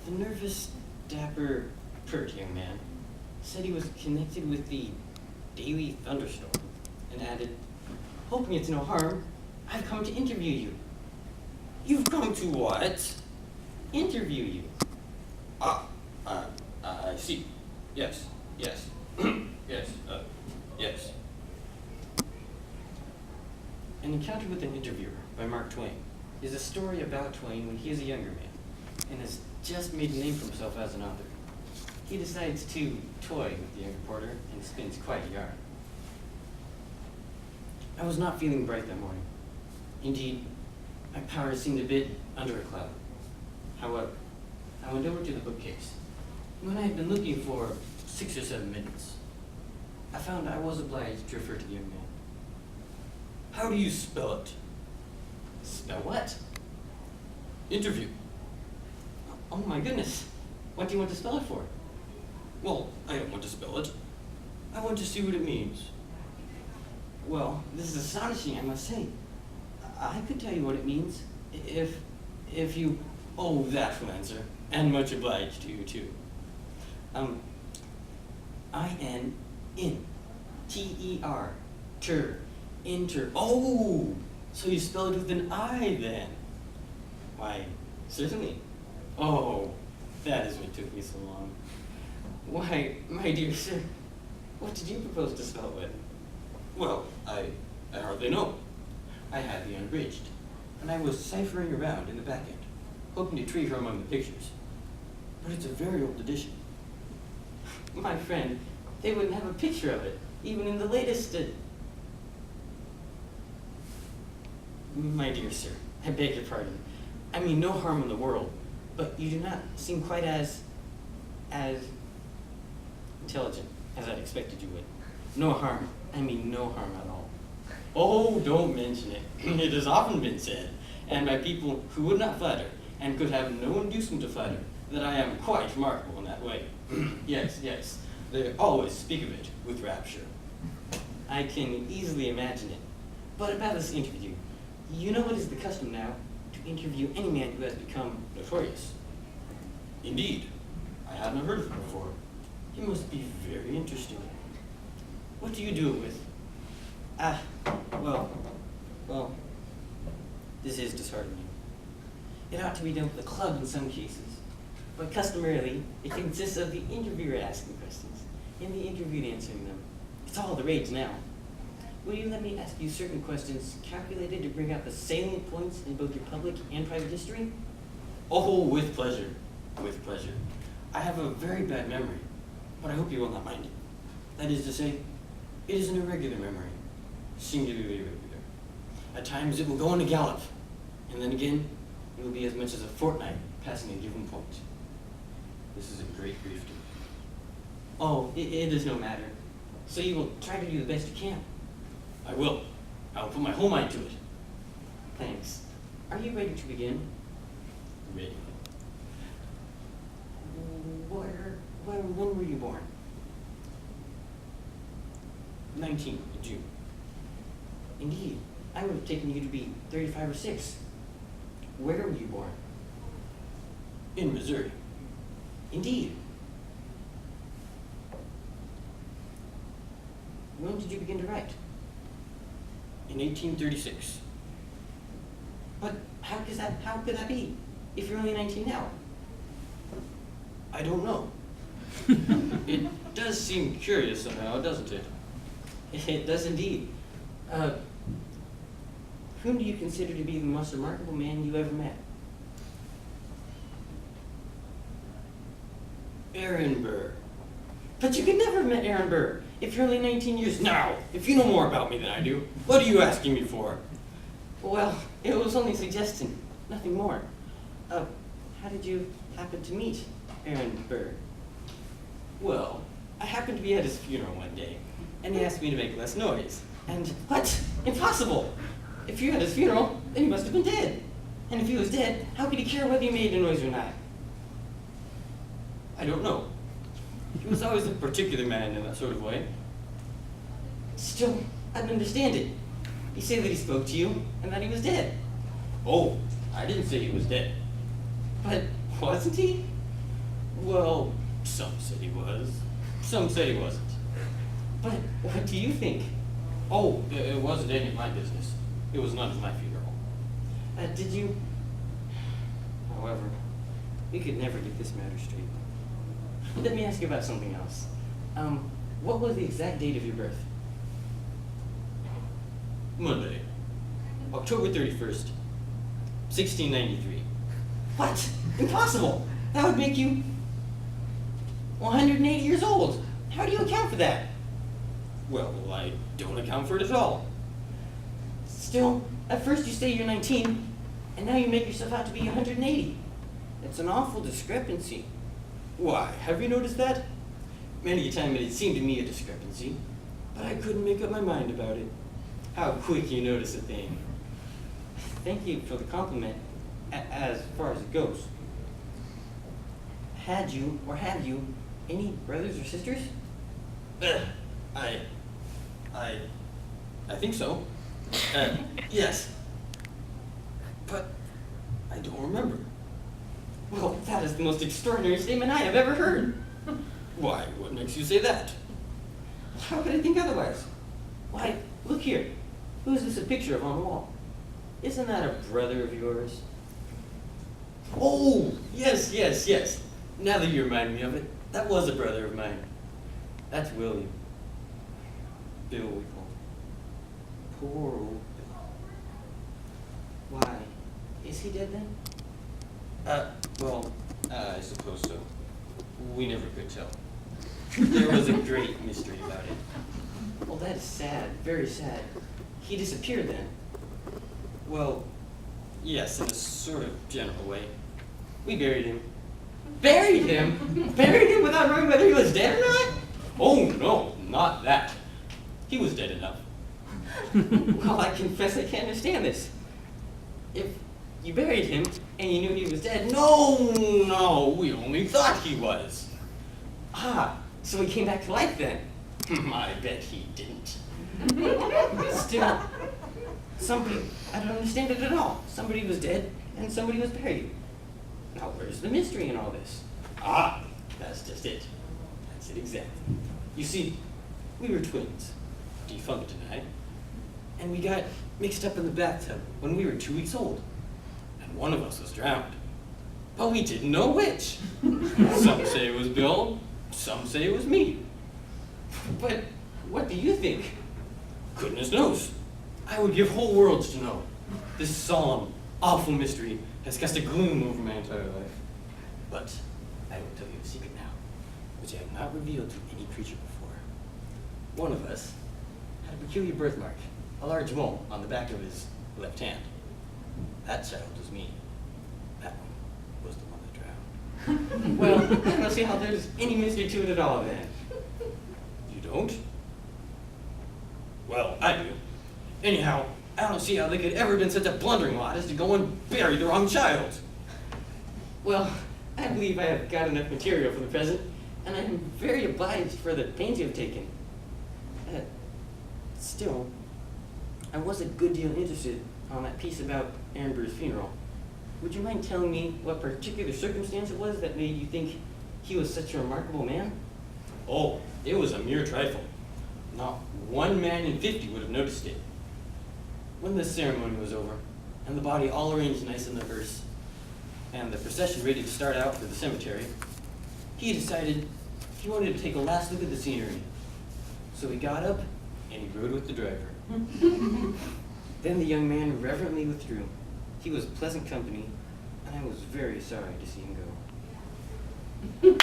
The nervous, dapper, pert young man said he was connected with the Daily Thunderstorm and added, "Hoping it's no harm, I've come to interview you." "You've come to what?" "Interview you." Ah, I see. Yes, yes, yes, yes. An Encounter with an Interviewer by Mark Twain is a story about Twain when he is a younger man and has just made a name for himself as an author. He decides to toy with the young reporter and spins quite a yarn. I was not feeling bright that morning. Indeed, my powers seemed a bit under a cloud. However, I went over to the bookcase. When I had been looking for 6 or 7 minutes, I found I was obliged to refer to the young man. How do you spell it? Spell what? Interview. Oh my goodness. What do you want to spell it for? Well, I don't want to spell it. I want to see what it means. Well, this is astonishing, I must say. I could tell you what it means if you... Oh, that will answer. And much obliged to you, too. I-N, in. T-E-R, ter, inter. Oh, so you spell it with an I, then? Why, certainly. Oh, that is what took me so long. Why, my dear sir, what did you propose to spell it with? Well, I hardly know. I had the unabridged, and I was ciphering around in the back end, hoping to retrieve her among the pictures. But it's a very old edition. My friend, they wouldn't have a picture of it, even in the latest... My dear sir, I beg your pardon. I mean no harm in the world, but you do not seem quite as intelligent as I'd expected you would. No harm. I mean no harm at all. Oh, don't mention it. It has often been said, and by people who would not flatter, and could have no inducement to flatter, that I am quite remarkable in that way. Yes, yes, they always speak of it with rapture. I can easily imagine it. But about this interview, you know it is the custom now to interview any man who has become notorious. Indeed, I have not heard of it before. It must be very interesting. What do you do it with? Well, this is disheartening. It ought to be done with a club in some cases, but customarily, it consists of the interviewer asking questions and the interviewed answering them. It's all the rage now. Will you let me ask you certain questions calculated to bring out the salient points in both your public and private history? Oh, with pleasure, with pleasure. I have a very bad memory, but I hope you will not mind it. That is to say, it is an irregular memory, singularly irregular. At times it will go in a gallop, and then again, it will be as much as a fortnight passing a given point. This is a great grief to me. Oh, it is no matter. So you will try to do the best you can. I will. I will put my whole mind to it. Thanks. Are you ready to begin? Ready. When were you born? 19th of June. Indeed. I would have taken you to be 35 or 6. Where were you born? In Missouri. Indeed. When did you begin to write? In 1836. But how could that be, if you're only 19 now? I don't know. It does seem curious somehow, doesn't it? It does indeed. Whom do you consider to be the most remarkable man you ever met? Aaron Burr. But you could never have met Aaron Burr if you're only 19 years. Now, if you know more about me than I do, what are you asking me for? Well, it was only a suggestion, nothing more. How did you happen to meet Aaron Burr? Well, I happened to be at his funeral one day, and he asked me to make less noise. And what? Impossible! If you're at his funeral, then he must have been dead. And if he was dead, how could he care whether you made a noise or not? I don't know. He was always a particular man in that sort of way. Still, I don't understand it. You say that he spoke to you, and that he was dead. Oh, I didn't say he was dead. But wasn't he? Well, some said he was, some said he wasn't. But what do you think? Oh, it wasn't any of my business. It was none of my funeral. Did you? However, we could never get this matter straight. Let me ask you about something else. What was the exact date of your birth? Monday, October 31st, 1693. What? Impossible! That would make you 180 years old. How do you account for that? Well, I don't account for it at all. Still, at first you say you're 19, and now you make yourself out to be 180. It's an awful discrepancy. Why, have you noticed that? Many a time it had seemed to me a discrepancy, but I couldn't make up my mind about it. How quick you notice a thing. Thank you for the compliment, as far as it goes. Had you, or have you, any brothers or sisters? I think so. Yes. But I don't remember. Well, that is the most extraordinary statement I have ever heard. Why, what makes you say that? How could I think otherwise? Why, look here. Who is this a picture of on the wall? Isn't that a brother of yours? Oh, yes, yes, yes. Now that you remind me of it, that was a brother of mine. That's William. Bill, we call him. Poor old Bill. Why, is he dead then? Well, I suppose so. We never could tell. There was a great mystery about it. Well, that is sad, very sad. He disappeared then. Well, yes, in a sort of general way. We buried him. Buried him? Buried him without knowing whether he was dead or not? Oh, no, not that. He was dead enough. Well, I confess I can't understand this. If you buried him and you knew he was dead, No, we only thought he was. Ah, so he came back to life then. I bet he didn't. Still, I don't understand it at all. Somebody was dead and somebody was buried. Now, where's the mystery in all this? Ah, that's just it. That's it exactly. You see, we were twins, defunct and I, and we got mixed up in the bathtub when we were 2 weeks old, and one of us was drowned. But we didn't know which. Some say it was Bill, some say it was me. But what do you think? Goodness knows. I would give whole worlds to know. This solemn, awful mystery has cast a gloom over my entire life. But I will tell you a secret now, which I have not revealed to any creature before. One of us had a peculiar birthmark, a large mole on the back of his left hand. That child was me. That one was the one that drowned. Well, I don't see how there's any mystery to it at all then. You don't? Well, I do. Anyhow, I don't see how they could ever have been such a blundering lot as to go and bury the wrong child. Well, I believe I have got enough material for the present, and I am very obliged for the pains you have taken. Still, I was a good deal interested on that piece about Aaron Burr's funeral. Would you mind telling me what particular circumstance it was that made you think he was such a remarkable man? Oh, it was a mere trifle. Not one man in 50 would have noticed it. When the ceremony was over, and the body all arranged nice in the hearse, and the procession ready to start out for the cemetery, he decided he wanted to take a last look at the scenery. So he got up, and he rode with the driver. Then the young man reverently withdrew. He was pleasant company, and I was very sorry to see him go.